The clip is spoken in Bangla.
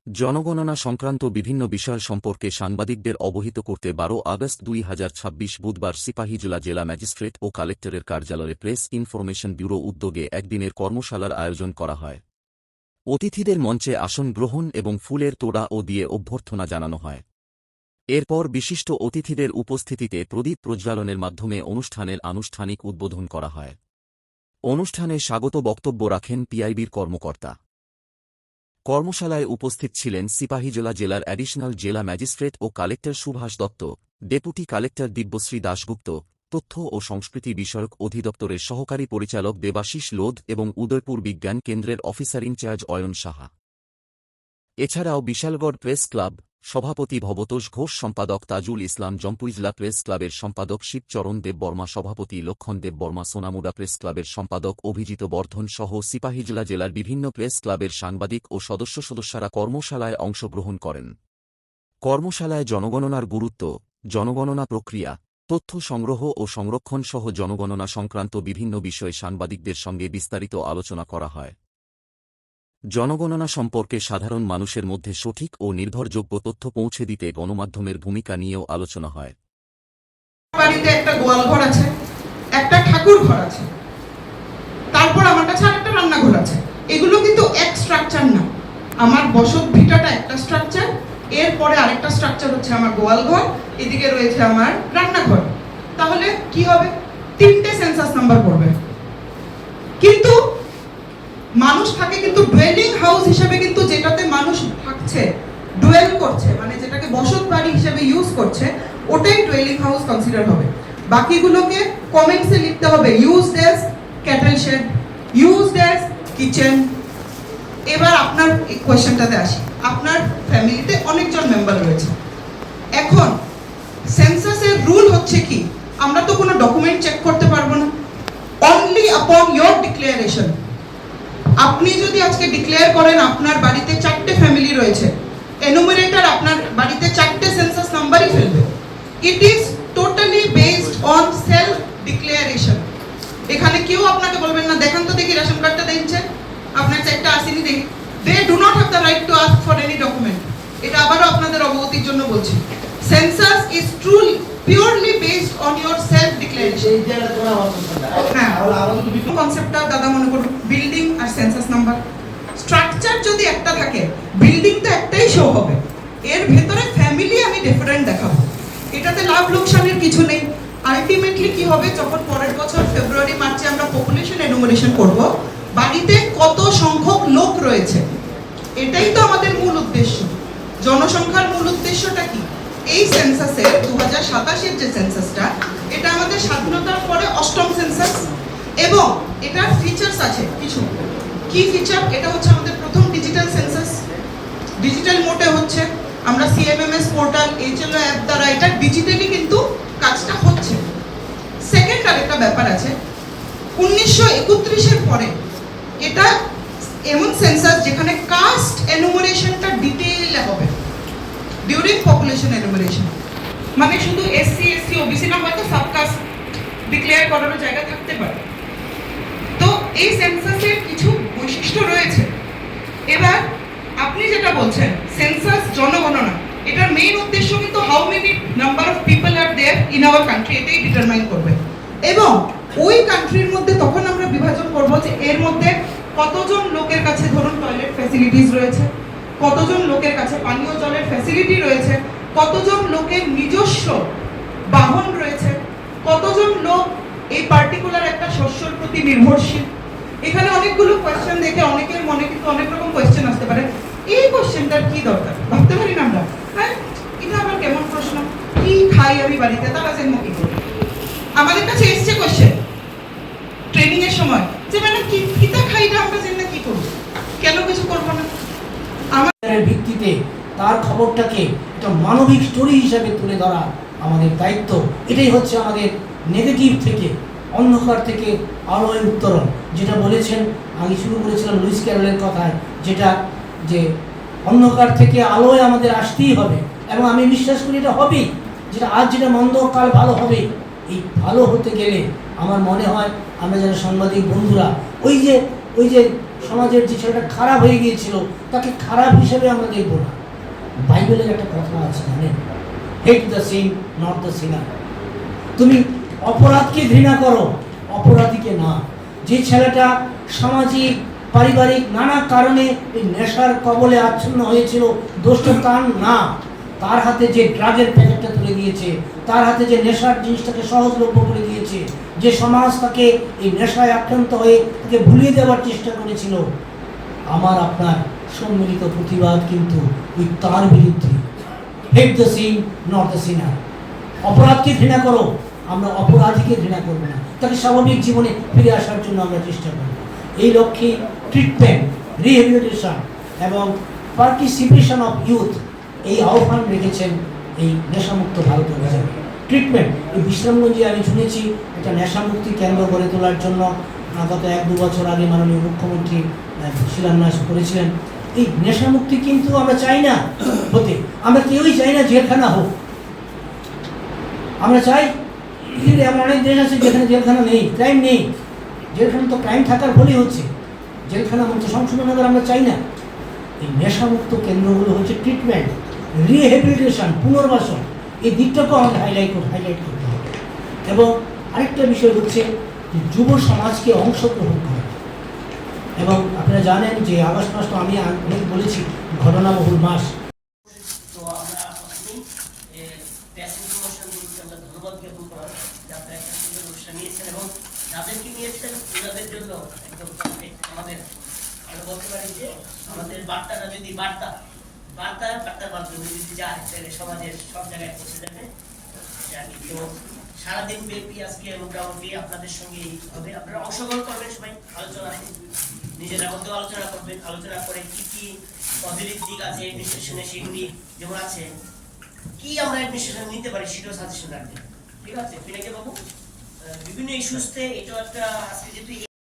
জনগণনা সংক্রান্ত বিভিন্ন বিষয় সম্পর্কে সাংবাদিকদের অবহিত করতে 12 আগস্ট 2026 বুধবার সিপাহীজলা জেলা ম্যাজিস্ট্রেট ও কালেক্টরের কার্যালয়ে প্রেস ইনফরমেশন ব্যুরো উদ্যোগে একদিনের কর্মশালার আয়োজন করা হয়। অতিথিদের মঞ্চে আসন গ্রহণ এবং ফুলের তোড়া ও দিয়ে অভ্যর্থনা জানানো হয়। এরপর বিশিষ্ট অতিথিদের উপস্থিতিতে প্রদীপ প্রজ্বালনের মাধ্যমে অনুষ্ঠানের আনুষ্ঠানিক উদ্বোধন করা হয়। অনুষ্ঠানে স্বাগত বক্তব্য রাখেন পিআইবির কর্মকর্তা। কর্মশালায় উপস্থিত ছিলেন সিপাহীজলা জেলার অ্যাডিশনাল জেলা ম্যাজিস্ট্রেট ও collector Subhash Dutta, deputy collector Dibyashri Dasgupta, তথ্য ও সংস্কৃতি বিষয়ক অধিদপ্তরের সহকারী পরিচালক দেবাশিস লোধ এবং উদয়পুর বিজ্ঞান কেন্দ্রের অফিসার ইনচার্জ অয়ন সাহা। এছাড়াও বিশালগড় প্রেস ক্লাব সভাপতি ভবতোষ ঘোষ, সম্পাদক তাজুল ইসলাম, জম্পুইজলা প্রেস ক্লাবের সম্পাদক শিবচরণ দেববর্মা, সভাপতি লক্ষণ দেববর্মা, সোনামুড়া প্রেস ক্লাবের সম্পাদক অভিজিৎ বর্ধন সহ সিপাহীজলা জেলার বিভিন্ন প্রেস ক্লাবের সাংবাদিক ও সদস্যরা কর্মশালায় অংশগ্রহণ করেন। কর্মশালায় জনগণনার গুরুত্ব, জনগণনা প্রক্রিয়া, তথ্য সংগ্রহ ও সংরক্ষণ সহ জনগণনা সংক্রান্ত বিভিন্ন বিষয়ে সাংবাদিকদের সঙ্গে বিস্তারিত আলোচনা করা হয়। জনগণনা সম্পর্কে সাধারণ মানুষের মধ্যে সঠিক ও নির্ভরযোগ্য তথ্য পৌঁছে দিতে গণমাধ্যমের ভূমিকা নিয়েও আলোচনা হয়। বাড়িতে একটা গোয়াল ঘর আছে, একটা ঠাকুর ঘর আছে, তারপর আমার কাছে আরেকটা রান্নাঘর আছে। এগুলো কিন্তু এক স্ট্রাকচার না। আমার বসত ভিটাটা একটা স্ট্রাকচার, এরপরে আরেকটা স্ট্রাকচার হচ্ছে আমার গোয়াল ঘর, এদিকে রয়েছে আমার রান্নাঘর। তাহলে কি হবে? তিনটে সেন্সাস নাম্বার পড়বে। কিন্তু মানুষ থাকে কিন্তু ডুয়েলিং হাউস হিসেবে, কিন্তু যেটাতে মানুষ থাকছে, ডুয়েল করছে, মানে যেটাকে বসত বাড়ি হিসেবে ইউজ করছে, ওটাই ডুয়েলিং হাউস কনসিডার হবে। বাকিগুলোকে কমেন্টসে লিখতে হবে used as cattle shed, used as kitchen. এবার আপনার এই কোয়েশ্চেনটাতে আসি। আপনার ফ্যামিলিতে অনেকজন মেম্বার রয়েছে। এখন সেন্সাসের রুল হচ্ছে কি, আমরা তো কোনো ডকুমেন্ট চেক করতে পারবো না, অনলি আপন ইয়োর ডিক্লারেশন। আপনি যদি আজকে ডিক্লেয়ার করেন আপনার বাড়িতে 4টে ফ্যামিলি রয়েছে, এনুমারেটর আপনার বাড়িতে 4টে সেন্সাস নাম্বারই ফেলবে। It is totally based on self declaration. এখানে কেউ আপনাকে বলবেন না দেখান তো দেখি রেশন কার্ডটা দিচ্ছে, আপনার চেকটা আসেনি দেখি। They do not have the right to ask for any document. এটা আবারও আপনাদের অবগতির জন্য বলছি। Census is truly purely based on your self declaration. হ্যাঁ, কনসেপ্টটা দাদা মনে করুন বিল্ডিং আর সেন্সাস নাম্বার। স্ট্রাকচার যদি একটা থাকে, বিল্ডিং তো একটাই শো হবে, এর ভেতরে ফ্যামিলি আমি ডিফারেন্ট দেখাবো। এটাতে লাভ লোকসানের কিছু নেই। আলটিমেটলি কি হবে, যখন পরের বছর ফেব্রুয়ারি মার্চে আমরা পপুলেশন এনুমারেশন করব, বাড়িতে কত সংখ্যক লোক রয়েছে, এটাই তো আমাদের মূল উদ্দেশ্য। জনসংখ্যার মূল উদ্দেশ্যটা কি? এই সেন্সাসের 2027 যে সেন্সাসটা, এটা আমাদের স্বাধীনতার পরে 8ম সেন্সাস এবং এটার ফিচার্স আছে কিছু। কি ফিচার? এটা হচ্ছে আমাদের প্রথম ডিজিটাল সেন্সাস। ডিজিটাল মোডে হচ্ছে, আমরা সিএমএমএস পোর্টাল, এইচএলও অ্যাপ দ্বারা এটা ডিজিটালি কিন্তু কাজটা হচ্ছে। সেকেন্ড আরেকটা ব্যাপার আছে, 1931 এর পরে এটা এমন সেন্সাস যেখানে কাস্ট এনুমারেশনটা ডিটেইলে হবে ডিউরিং পপুলেশন এনুমারেশন। মানে শুধু এসসি এসটি ওবিসি না, হয়তো সাবকাস্ট ডিক্লেয়ার করার জায়গা থাকতে পারে। তো এই সেন্সাসের কিছু বৈশিষ্ট্য রয়েছে। এবার আপনি যেটা বলছেন সেন্সাস জনগণনা, এটার মেইন উদ্দেশ্য কিন্তু how many number of people are there in our country, এটাই ডিটারমাইন করবে। এবং ওই কান্ট্রির মধ্যে তখন আমরা বিভাজন করব যে এর মধ্যে কতজন লোকের কাছে ধরুন টয়লেট ফ্যাসিলিটিস রয়েছে, কতজন লোকের কাছে পানীয় জলের ফ্যাসিলিটি রয়েছে, কতজন লোকের নিজস্ব বাহন রয়েছে, কতজন লোক এই পার্টিকুলার একটা শস্যের প্রতি নির্ভরশীল। এখানে অনেকগুলো কোয়েশ্চেন দেখে অনেকের মনে কিন্তু অনেক রকম কোয়েশ্চেন আসতে পারে। এই কোয়েশ্চেনটার কি দরকার ভাবতে পারি না আমরা। হ্যাঁ, এটা আবার কেমন প্রশ্ন, কি খাই আমি বাড়িতে, তারা জন্ম কি করি। আমাদের কাছে এসছে কোয়েশ্চেন ট্রেনিং এর সময় যে মানে কি কিতা খাইটা আমরা জন্য কি করব, কেন কিছু করব না। আমাদের ভিত্তিতে তার খবরটাকে একটা মানবিক স্টোরি হিসেবে তুলে ধরা আমাদের দায়িত্ব। এটাই হচ্ছে আমাদের নেগেটিভ থেকে, অন্ধকার থেকে আলোয় উত্তরণ। যেটা বলেছেন, আমি শুরু করেছিলাম লুইস ক্যারলের কথায়, যেটা যে অন্ধকার থেকে আলোয় আমাদের আসতেই হবে, এবং আমি বিশ্বাস করি এটা হবেই। যেটা আজ যেটা মন্দ, কাল ভালো হবে। এই ভালো হতে গেলে আমার মনে হয় আমরা যারা সাংবাদিক বন্ধুরা ওই যে সমাজের যে ছেলেটা খারাপ হয়ে গিয়েছিল তাকে খারাপ হিসেবে আমরা দেখব না। বাইবেলের একটা কথা আছে জানেন, hate the sin not the sinner. তুমি অপরাধকে ঘৃণা করো, অপরাধীকে না। যে ছেলেটা সামাজিক পারিবারিক নানা কারণে এই নেশার কবলে আচ্ছন্ন হয়েছিল, দোষটা তার না। তার হাতে যে ড্রাগের প্যাকেটটা তুলে দিয়েছে, তার হাতে যে নেশার জিনিসটাকে সহজলভ্য করে দিয়েছে, যে সমাজ তাকে এই নেশায় আক্রান্ত হয়ে তাকে ভুলিয়ে দেওয়ার চেষ্টা করেছিল, আমার আপনার সম্মিলিত প্রতিবাদ কিন্তু ওই তার বিরুদ্ধে। Hate the sin not the sinner. অপরাধকে ঘৃণা করো, আমরা অপরাধীকে ঘৃণা করব না, তাকে স্বাভাবিক জীবনে ফিরে আসার জন্য আমরা চেষ্টা করব। এই লক্ষ্যে ট্রিটমেন্ট, রিহেবিলিটেশন এবং পার্টিসিপেশন অফ ইউথ এই আহ্বান রেখেছেন এই নেশামুক্ত ভারত অভিযানে। ট্রিটমেন্ট, এই বিশ্রামগঞ্জে আমি শুনেছি একটা নেশামুক্তি কেন্দ্র গড়ে তোলার জন্য গত 1-2 বছর আগে মাননীয় মুখ্যমন্ত্রী শিলান্যাস করেছিলেন। এই নেশামুক্তি কিন্তু আমরা চাই না হতে, আমরা কেউই চাই না জেলখানা হোক। আমরা চাই, এমন অনেক দেশ আছে যেখানে জেলখানা নেই, ক্রাইম নেই। জেলখানা তো ক্রাইম থাকার ফলেই হচ্ছে। জেলখানা মুক্ত সংশোধন আমরা চাই না। এই নেশামুক্ত কেন্দ্রগুলো হচ্ছে ট্রিটমেন্ট, রিহেবিলিটেশন, পুনর্বাসন, এই দিকটাকেও আমাদের হাইলাইট করতে হবে। এবং আরেকটা বিষয় হচ্ছে যুব সমাজকে অংশগ্রহণ করা। এবং আপনারা জানেন যে আগস্ট মাসটা আমি অনেক বলেছি ঘটনাবহুল মাস। তো আমরা আমরা ধন্যবাদ জ্ঞাপন করার যে আপনারা একটা সুন্দর অনুষ্ঠান নিয়েছেন এবং যাদেরকে নিয়েছেন ওনাদের জন্য একদম আমাদের আমরা বলতে পারি যে আমাদের বার্তাটা যদি বার্তার মাধ্যমে যদি যায় তাহলে সমাজের সব জায়গায় পৌঁছে যাবে। তো সারাদিন ব্যাপী আজকে মোটামুটি আপনাদের সঙ্গে হবে, আপনারা অংশগ্রহণ করবেন, সবাই আলোচনায় নিজেরা মধ্যে আলোচনা করবেন, আলোচনা করে কি কি পজিটিভ দিক আছে অ্যাডমিনিস্ট্রেশনে সেগুলি যেমন আছে, কি আমরা অ্যাডমিনিস্ট্রেশন নিতে পারি সেটাও সাজেশন রাখবেন। ঠিক আছে পিনাকি বাবু, বিভিন্ন ইস্যুসতে এটা একটা আজকে যেহেতু